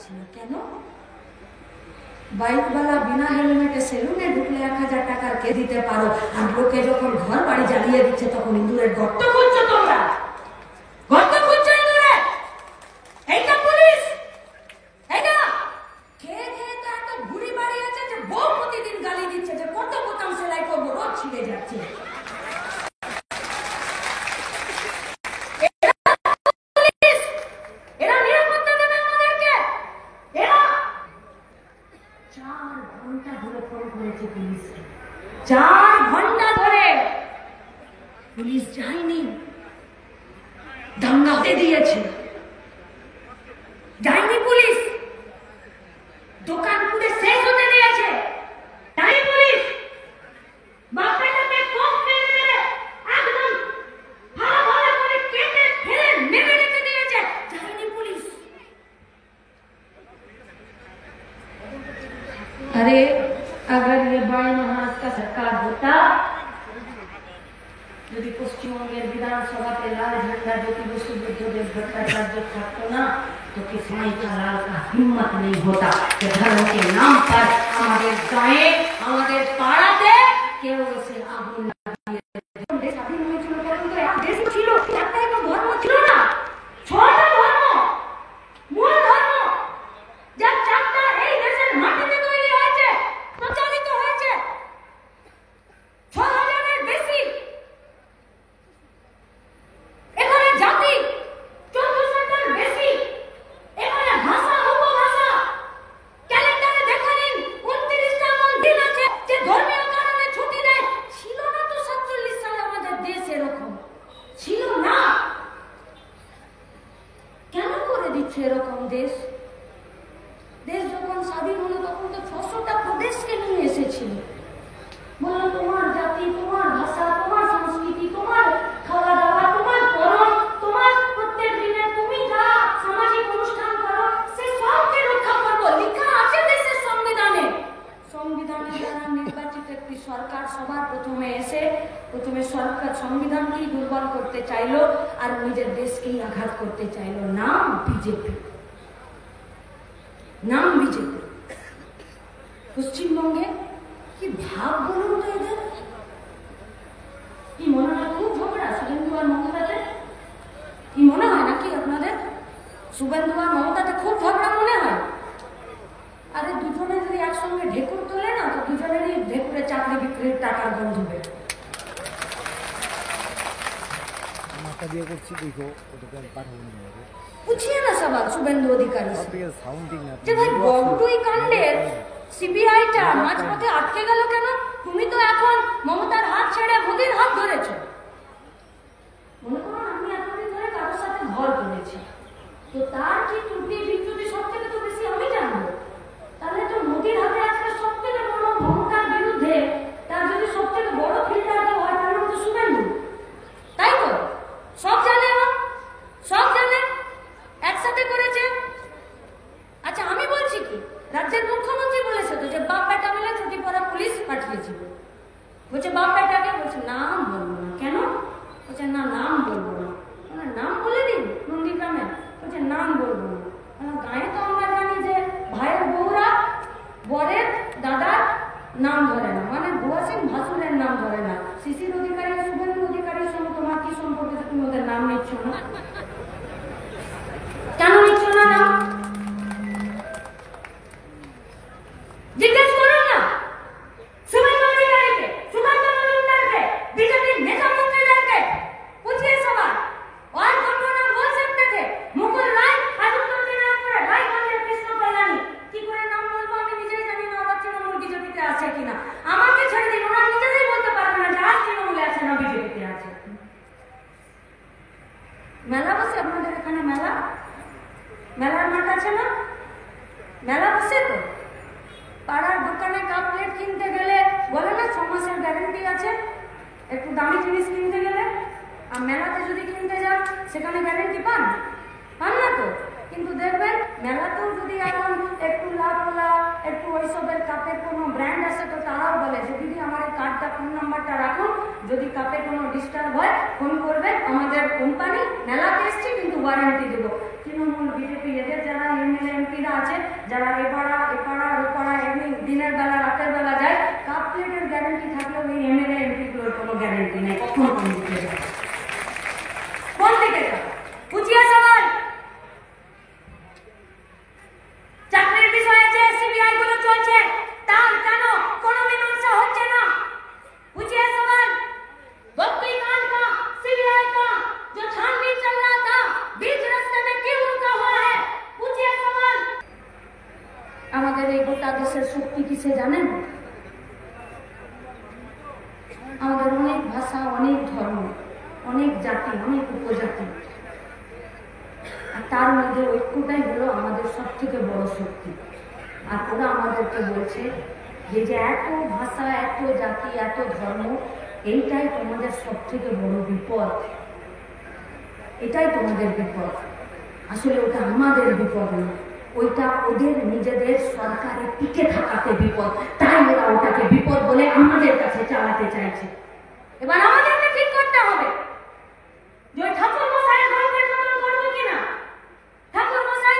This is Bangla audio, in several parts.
ছিল। কেন? বাইকওয়ালা বিনা হেলমেটে সেলুনে ঢুকলে 1000 টাকার কে দিতে পারো, আর লোকে যখন ঘর বাড়ি জ্বালিয়ে দিচ্ছে তখন ইঁদুরের গর্ত খুঁজছো তোমরা, গর্ত খুঁজছো ইঁদুরে। এইটা পুলিশ? এইটা খেয়ে খেয়ে তো এত ঘুরি বাড়ি আছে যে বউ প্রতিদিন গালি দিচ্ছে যে কত বোতাম সেলাই করবো, রোজ ছিঁড়ে যাচ্ছে। এরা নিরাপত্তা দেবে আমাদেরকে? এরা 4 ঘন্টা ধরে ফোন করেছে পুলিশকে, 4 ঘন্টা ধরে পুলিশ যায়নি, দাঙ্গাতে দিয়েছে, যায়নি পুলিশ, দোকান পুড়ে শেষ হতে দিয়েছে, যায়নি পুলিশ, বাচ্চাটাকে কোপ মেরে মেরে একদম ভালো ভালো করে কেটে ফেলে মেরে রেখে দিয়েছে, যায়নি পুলিশ। अरे अगर ये बाई महाराज का सरकार होता, यदि পশ্চিমবঙ্গের বিধানসভাতে লাল झंडा ज्योति बसु बुद्धदेव भट्टाचार्य থাকতো না, तो किसाई का लाल का हिम्मत नहीं होता कि धर्म के नाम पर हमारे गांवे हमारे पाड़ाते কেউ এসে আগুন লাগিয়ে দেশ স্বাধীন হয়েছিল। তখন তো এক দেশ ছিল, একটাই তো ধর্ম ছিল না, 6টা ধর্ম, মূল ধর্ম, যা 4টা এই দেশের মাটিতে তৈরি হয়েছে, প্রচারিত হয়েছে, 6000-এর বেশি এখানে জাতি, 1400-টার বেশি এখানে ভাষা, উপভাষা। ক্যালেন্ডারে দেখে নিন 29টা এমন দিন আছে যে ধর্মীয় কারণে ছুটি দেয়। ছিল না তো 47 সালে আমাদের দেশ এরকম ছিল না। কেন করে দিচ্ছে এরকম দেশ? দেশ যখন স্বাধীন হলো তখন তো 600টা প্রদেশকে নিয়ে এসেছিল। বললো তোমার জাতি, তোমার ভাষা, তোমার সংস্কৃতি, তোমার খাওয়া দাওয়া, তোমার পরম, তোমার প্রত্যেক দিনে তুমি যা সামাজিক অনুষ্ঠান করো সে সবকে রক্ষা করবো, লেখা আছে দেশের সংবিধানে। সংবিধানের দ্বারা নির্বাচিত একটি সরকার সবার প্রথমে এসে সরকার সংবিধানকেই দুর্বল করতে চাইলো আর নিজের দেশকেই আঘাত করতে চাইলো। নাম বিজেপি, নাম বিজেপি। পশ্চিমবঙ্গে কি ভাব বলুন তো এদের? কি মনে হয় খুব ঝগড়া শুভেন্দু আর মমতাতে? কি মনে হয় নাকি আপনাদের শুভেন্দু আর মমতাতে খুব ঝগড়া মনে হয়? আরে দুজনে যদি একসঙ্গে ঢেকুর তোলে না, তো দুজনেরই ঢেকুরে চাকরি বিক্রির টাকার গন্ধ বের। पूछिए ना सवाल शुभेंदु अधिकारी से যে ভাই বগটুই কাণ্ডের সিবিআইটা মাঝপথে আটকে গেল কেন? তুমি তো এখন মমতার হাত ছেড়ে মোদির হাত ধরেছো। মনে করুন আমি এতদিন ধরে কারোর সাথে ঘর করেছি, তো তার কি ত্রুটি বিচ্যুতি সব থেকে তো বেশি আমি জানবো। তাহলে তো মোদির হাতে আজকে সব থেকে বড় মমতার বিরুদ্ধে তার যদি সব থেকে বড় ফিল্টার কেউ হয় তাহলে তো শুভেন্দু, তাই তো? সব জানে, সব জানে, একসাথে করেছে। আচ্ছা আমি বলছি কি, রাজ্যের মুখ্যমন্ত্রী বলেছে তো যে বাপ বেটা মিলে ছুটি পড়া পুলিশ পাঠিয়েছিল। বলছে বাপ বেটাকে, বলছে নাম বলবো না। কেন? বলছে না নাম বলবো না। নাম বলে দিন নন্দীগ্রামে, বলছে নাম বলবো না। গায়ে তো আমরা জানি যে ভাইয়ের বউরা বরের দাদার নাম ধরে না, মানে বুয়া সিং ভাসুরের নাম ধরে না। শিশির অধিকারী, শুভেন্দু অধিকারীর সঙ্গে তোমার কি সম্পর্ক যে তুমি ওদের নাম নিচ্ছ না? কেন নিচ্ছ না নাম? জিজ্ঞেস করুন না শুভেন্দু অধিকারীকে, সুকান্ত মজুমদারকে, বিজেপির নেতা মন্ত্রীদেরকে। पूछिए सवाल। और कौन नाम बोल सकते थे? मुकुल राय আর উত্তর দিনাজপুরে রায়গঞ্জের কৃষ্ণ কল্যাণী। কি করে নাম বলবো আমি নিজেই জানি না। ওরা তৃণমূল বিজেপিতে আছে কিনা আমাকে ছেড়ে দিন, ওরা নিজেরাই বলতে পারবে না যে আজ তৃণমূলে আছে না বিজেপিতে আছে। মেলা বসে আপনাদের এখানে, মেলা, মেলার মাঠ আছে না? মেলা বসে তো। পাড়ার দোকানে কাপ প্লেট কিনতে গেলে বলে না 6 মাসের গ্যারেন্টি আছে, একটু দামি জিনিস কিনতে গেলে। আর মেলাতে যদি কিনতে যান সেখানে গ্যারেন্টি পান না তো। কিন্তু দেখবেন মেলাতেও যদি এখন একটু লাভলা একটু ওইসবের কাপের কোনো ব্র্যান্ড আসে তো তারাও বলে যে দিদি আমার এই কার্ডটা, ফোন নাম্বারটা রাখুন, যদি কাপে কোনো ডিস্টার্ব হয় ফোন করবেন, আমাদের কোম্পানি মেলাতে এসছি কিন্তু ওয়ারেন্টি দেবো। তৃণমূল বিজেপি এদের যারা এমএলএ এমপিরা আছে ভারতবর্ষের শক্তি কিসে জানেন? আমাদের অনেক ভাষা, অনেক ধর্ম, অনেক জাতি, অনেক উপজাতি, আর তার মধ্যে ঐক্যটাই হলো আমাদের সব থেকে বড় শক্তি। আর ওরা আমাদেরকে বলছে যে এত ভাষা, এত জাতি, এত ধর্ম, এইটাই তোমাদের সব থেকে বড় বিপদ, এটাই তোমাদের বিপদ। আসলে ওটা আমাদের বিপদ না, ওইটা ওদের নিজেদের সরকারের টিকে থাকাতে বিপদ, তাই ওরা ওটাকে বিপদ বলে আমাদের কাছে চালাতে চাইছে। এবার আমাদেরকে ঠিক করতে হবে যে ঠাকুর মশাইয়ের গল্পের মতন করবো কিনা। ঠাকুর মশাই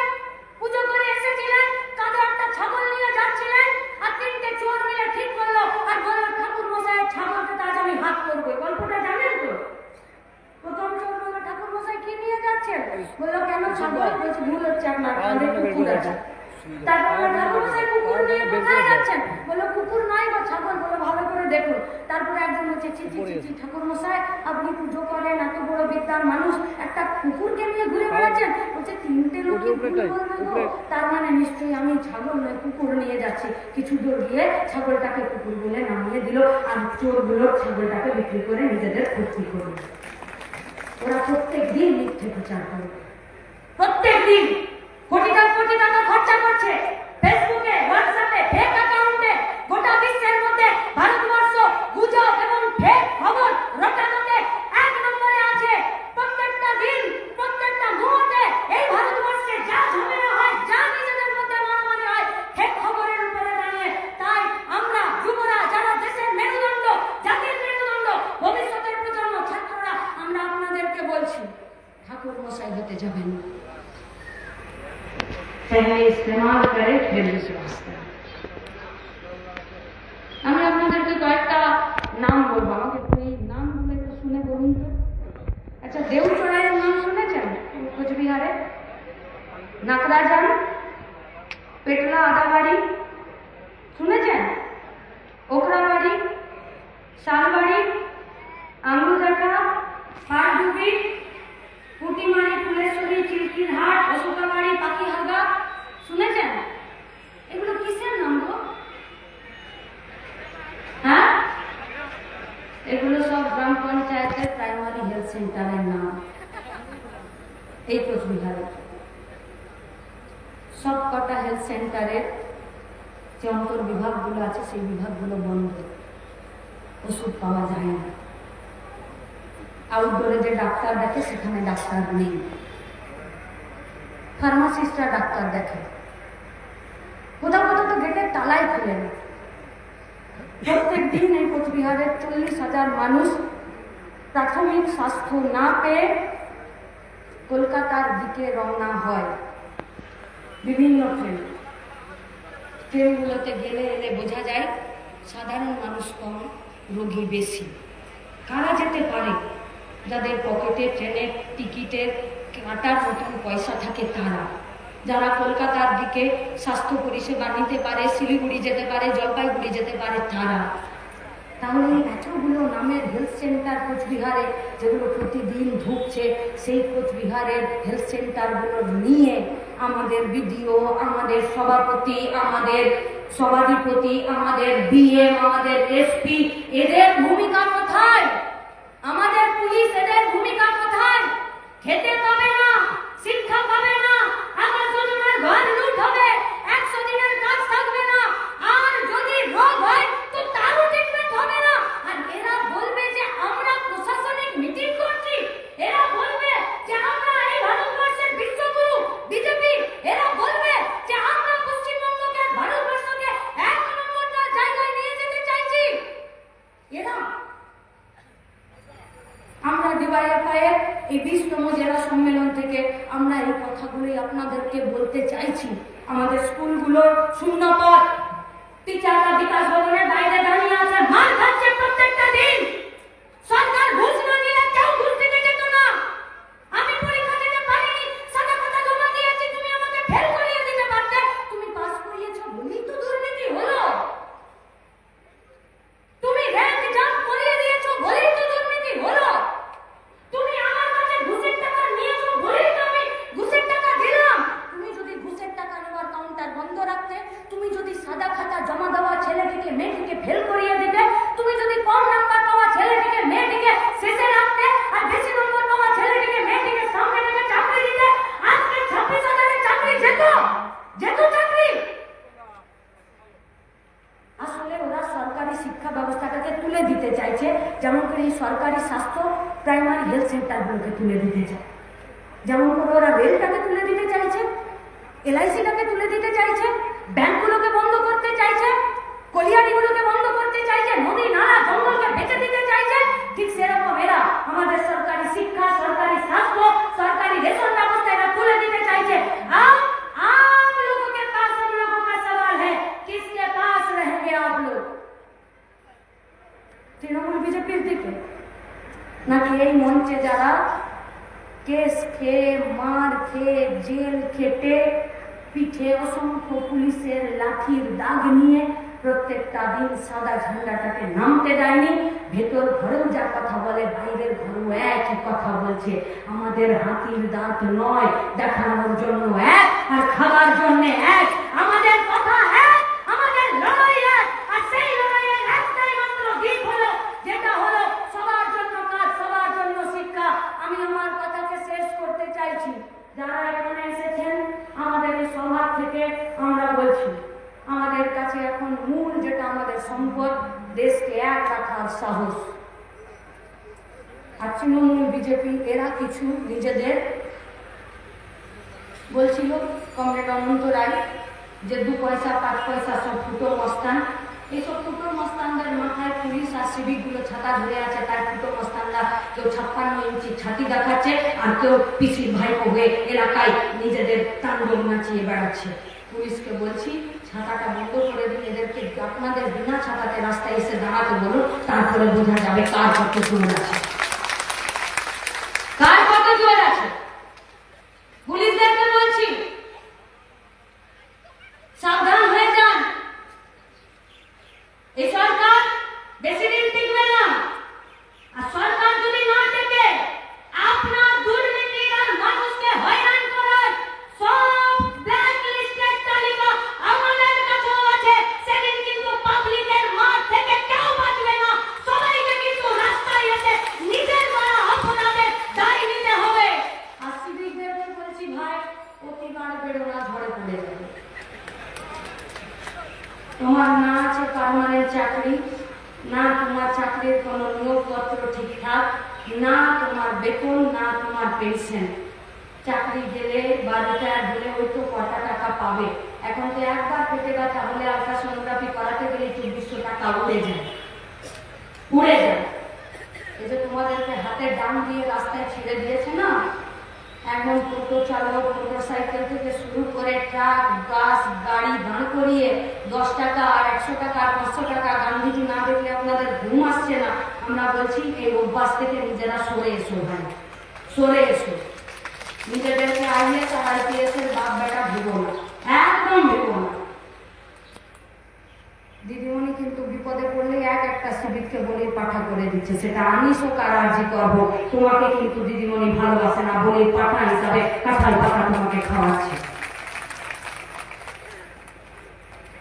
পুজো করে এসেছিলেন, কাঁধে একটা ছাগল নিয়ে যাচ্ছিলেন, আর তিনটে চোর মিলে ঠিক করলো আর বললো ঠাকুর মশাইয়ের ছাগলকে আজ আমি হাত করবো। গল্পটা জানেন তো? প্রথম চোর বললো ঠাকুর মশাই কি নিয়ে যাচ্ছেন? বললো কেন ছাগল? বলছে ভুল হচ্ছে, আপনার কাঁধে কুকুর আছে। তারপর ঠাকুর মশাই কুকুর নিয়ে কোথায় যাচ্ছেন? বললো কুকুর নাই বা ছাগল। বললো ভালো করে দেখুন। তারপরে একজন বলছে ছি ছি ছি, ঠাকুর মশাই আপনি পুজো করেন, এত বড় বিদ্যার মানুষ, একটা কুকুরকে নিয়ে ঘুরে বেড়াচ্ছেন। বলছে তিনটে লোককে ভুল বলবে গো, তার মানে নিশ্চয়ই আমি ছাগল নয় কুকুর নিয়ে যাচ্ছি। কিছু দূর গিয়ে ছাগলটাকে কুকুর বলে নামিয়ে দিল, আর চোরগুলো ছাগলটাকে বিক্রি করে নিজেদের ক্ষতি করল। ওরা প্রত্যেক দিন মিথ্যে প্রচার করে, প্রত্যেক দিন কোটি টাকা খরচা করছে ফেসবুকে, হোয়াটসঅ্যাপে, ফেক অ্যাকাউন্টে। গোটা বিশ্বের মধ্যে ভারতবর্ষ গুজব এবং ফেক খবর রটানোতে এক নম্বরে আছে। প্রত্যেকটা দিন, প্রত্যেকটা মুহূর্তে এই ভারতবর্ষে যা ঝামেলা হয়, যা নিজেদের মধ্যে মারামারি হয়, ফেক খবরের উপরে দাঁড়িয়ে। তাই আমরা যুবরা, যারা দেশের মেরুদণ্ড, জাতির মেরুদণ্ড, ভবিষ্যতের প্রজন্ম, ছাত্ররা, আমরা আপনাদেরকে বলছি ঠাকুর মশাই হতে যাবেন, पहले इस्तेमाल करे फिर विश्वास करे। আমি আপনাদেরকে কয়েকটা নাম বলবো, আমাকে এই নামগুলো একটু শুনে বলুন তো। আচ্ছা, দেউচড়াইয়ের নাম শুনেছেন? কোচবিহারে নাকরাজান, পেটলা আদাবাড়ি শুনেছেন? ওখরাবাড়ি, শালবাড়ি, আঙ্গুজাটা, পাড়ডুবি, পুটিমারি, ফুলেশ্বরী, চিলকিরহাট, অশোকাবাড়ি, পাখিহাগা শুনেছেন? এগুলো কিসের নাম গো? হ্যাঁ, এগুলো সব গ্রাম পঞ্চায়েতের প্রাইমারি হেলথ সেন্টারের নাম। এই কোচবিহারে সব কটা হেলথ সেন্টারের যে অন্তর বিভাগগুলো আছে সেই বিভাগগুলো বন্ধ, ওষুধ পাওয়া যায় না। আউটডোরে যে ডাক্তার দেখে সেখানে ডাক্তার নেই, ফার্মাসিস্টরা ডাক্তার দেখে। কোথাও কোথাও তো গেটের তালাই খুলে না। প্রত্যেক দিন এই কোচবিহারের 40,000 মানুষ প্রাথমিক স্বাস্থ্য না পেয়ে কলকাতার দিকে রওনা হয় বিভিন্ন ট্রেনগুলোতে। গেলে এলে বোঝা যায় সাধারণ মানুষ কম, রোগী বেশি। কারা যেতে পারে? যাদের পকেটে ট্রেনের টিকিটের কাটার মতন পয়সা থাকে তারা। যারা কলকাতার দিকে স্বাস্থ্য পরিষেবা নিতে পারে, শিলিগুড়ি যেতে পারে, জলপাইগুড়ি যেতে পারে তারা। তাহলে এতগুলো নামের হেলথ সেন্টার কোচবিহারে যেগুলো প্রতিদিন ঢুকছে, সেই কোচবিহারের হেলথ সেন্টারগুলো নিয়ে আমাদের বিডিও, আমাদের সভাপতি, আমাদের সভাধিপতি, আমাদের বিএম, আমাদের এসপি, এদের ভূমিকা কোথায়? আমাদের পুলিশ, এদের ভূমিকা কোথায়? খেতে পাবে না, শিক্ষা পাবে না, আবাস যোজনার ঘর লুট হবে, 100 দিনের কাজ থাকবে না, আর যদি রোগ হয় তো তারও ট্রিটমেন্ট হবে না। আর এরা বলবে যে আমরা প্রশাসনিক মিটিং করছি, এরা বলবে যে আমরা এই ভারতবর্ষের বিশ্বগুরু বিজেপি, এরা বলবে যে আমরা পশ্চিমবঙ্গকে, ভারতবর্ষকে 1 নম্বর জায়গায় নিয়ে যেতে চাইছি। এরা আমরা ডিওয়াইএফআইয়ের এই 20তম জেলা সম্মেলন থেকে আমরা এই কথাগুলোই আপনাদেরকে বলতে চাইছি। আমাদের স্কুলগুলোর শূন্যপদ, টিচাররা বিকাশ ভবনের বাইরে দাঁড়িয়ে আছে, মার খাচ্ছে প্রত্যেকটা দিন। সরকার ঘুষ না নিলে কেউ ঘুষ দিতে যেত না। আমি পরীক্ষা দিতে পারিনি, সাদা খাতা জমা দিয়েছি, তুমি আমাকে ফেল করিয়ে দিতে পারতে। তুমি পাস করিয়েছো বলেই তো দুর্নীতি হলো। তুমি র্যাঙ্ক জাম্প করিয়ে দিয়েছো বলেই তো দুর্নীতি হলো। তুমি আমার কাছে ঘুষের টাকা নিয়েছো বলেই তো আমি ঘুষের টাকা দিলাম। তুমি যদি ঘুষের টাকা নেওয়ার কাউন্টার বন্ধ রাখতে, তুমি যদি সাদা খাতা সরকারি স্বাস্থ্য প্রাইমারি হেলথ সেন্টারগুলোকে তুলে দিতে চায়। যেমন করে ওরা রেলটাকে তুলে দিতে চাইছে, LICটাকে তুলে দিতে চাইছে, ব্যাংকগুলোকে বন্ধ করতে চাইছে, কলিয়ারিগুলোকে বন্ধ করতে চাইছে, নদী নালা জঙ্গলকে বেঁচে দিতে চাইছে, ঠিক সেরকম এরা আমাদের সরকারি শিক্ষা, সরকারি স্বাস্থ্য, সরকারি রেশন ব্যবস্থা এরা তুলে দিতে চাইছে। आम लोगों के पास, हम लोगों का सवाल है, किसके पास रहेंगे आप लोग? তৃণমূল বিজেপির দিকে নাকি এই মঞ্চে যারা কেস খেয়ে, মার খেয়ে, জেল খেটে, পিঠে অসংখ্য পুলিশের লাঠির দাগ নিয়ে প্রত্যেকটা দিন সাদা ঝান্ডাটাকে নামতে দেয়নি, ভেতর ঘরেও যা কথা বলে বাইরের ঘরেও একই কথা বলছে। আমাদের হাতির দাঁত নয়, দেখানোর জন্য এক আর খাবার জন্য এক। আমাদের কথা এক, আমাদের লড়াই এক, আর সেই লড়াইয়ের একটাই মাত্র দিক হলো, যেটা হলো সবার জন্য কাজ, সবার জন্য শিক্ষা। আমি আমার কথাকে শেষ করতে চাইছি। যারা এখানে এসেছেন আমাদের এই সভা থেকে আমরা বলছি, আমাদের কাছে এখন মূল যেটা আমাদের সম্পদ, দেশকে এক রাখার সাহস। আর তৃণমূল বিজেপি এরা কিছু নিজেদের বলছিল, কমরেড অনন্ত রায়, যে 2 পয়সা 5 পয়সা সব ফুটো মস্তান। এইসব ফুটো মস্তানদের মাথায় পুলিশ আর সিভিকগুলো ছাতা ধরে আছে, তার ফুটো মস্তানরা কেউ 56 ইঞ্চি ছাতি দেখাচ্ছে, আর কেউ পিসির ভাইপো হয়ে এলাকায় নিজেদের তাণ্ডব নাচিয়ে বেড়াচ্ছে। পুলিশকে বলছি, ছাতাটা বন্ধ করে দিন, এদেরকে আপনাদের বিনা ছাতাতে রাস্তায় এসে দাঁড়াতে বলুন, তারপরে বোঝা যাবে কার কত জোর আছে, কার কত জোর আছে। পুলিশদেরকে বলছি, সাবধান হয়ে যান। এই সরকার বেশি দিন টিকবে না, আর সরকার যদি না টেকে, আপনার দুর্নীতি আর মানুষকে হয়রান করার সব ব্ল্যাক লিস্টের তালিকা আমাদের কাছেও আছে। সেদিন কিন্তু পাবলিকের মার থেকে কেউ বাঁচবে না, সবাইকে কিন্তু রাস্তায় এসে নিজের করা অপরাধের দায় নিতে হবে। আর সিভিকদেরকে বলছি, ভাই প্রতিবার বেরো না, ধরে পড়ে যাবে। তোমার না আছে পার্মানেন্ট চাকরি, না তোমার চাকরির কোনো নিয়োগপত্র ঠিকঠাক, না তোমার বেতন, না তোমার পেনশন। চাকরি গেলে বা রিটায়ার হলে ওই তো কটা টাকা পাবে। এখন তো একবার পেটে ব্যথা হলে আলট্রাসোনোগ্রাফি করাতে গেলে 2400 টাকা উড়ে যায়, উড়ে যায়। এই যে তোমাদেরকে হাতে ডান দিয়ে রাস্তায় ছেড়ে দিয়েছে না, একদম টোটো চালক, মোটর সাইকেল থেকে শুরু করে ট্রাক, বাস, গাড়ি দাঁড় করিয়ে 10 টাকা আর 100 টাকা আর 500 টাকা গান্ধীজি না দেখলে আপনাদের ঘুম আসছে না। আমরা বলছি এই অভ্যাস থেকে নিজেরা সরে এসো, ভাই সরে এসো। নিজেদেরকে IAS আর IPS এর বাপ বেটা ভেবো না, একদম ভেবো না। দিদিমণি কিন্তু বিপদে পড়লে একটা সিভিককে বলির পাঠা করে দিচ্ছে, সেটা আমিষ হোক আর আর্জি করবো। তোমাকে কিন্তু দিদিমণি ভালোবাসে না, বলির পাঠা হিসাবে কাঁঠাল পাতা তোমাকে খাওয়াচ্ছে।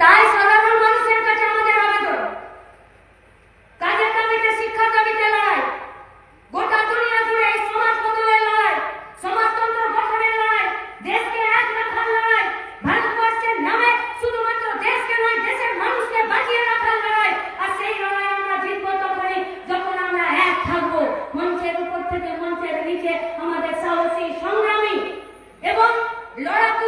তাই সাধারণ মানুষের কাছে আমাদের আবেদন, কাজের দাবিতে, শিক্ষার দাবিতে লড়াই, গোটা দুনিয়া জুড়ে এই সমাজ বদলের লড়াই, সমাজতন্ত্র গঠনের লড়াই, দেশকে এক রাখার লড়াই, ভারতবর্ষের নামে শুধুমাত্র দেশকে নয় দেশের মানুষকে বাঁচিয়ে রাখার লড়াই। আর সেই লড়াই আমরা জিতবো তখনই যখন আমরা এক থাকবো। মঞ্চের উপর থেকে মঞ্চের নিচে আমাদের সাহসী, সংগ্রামী এবং লড়াকু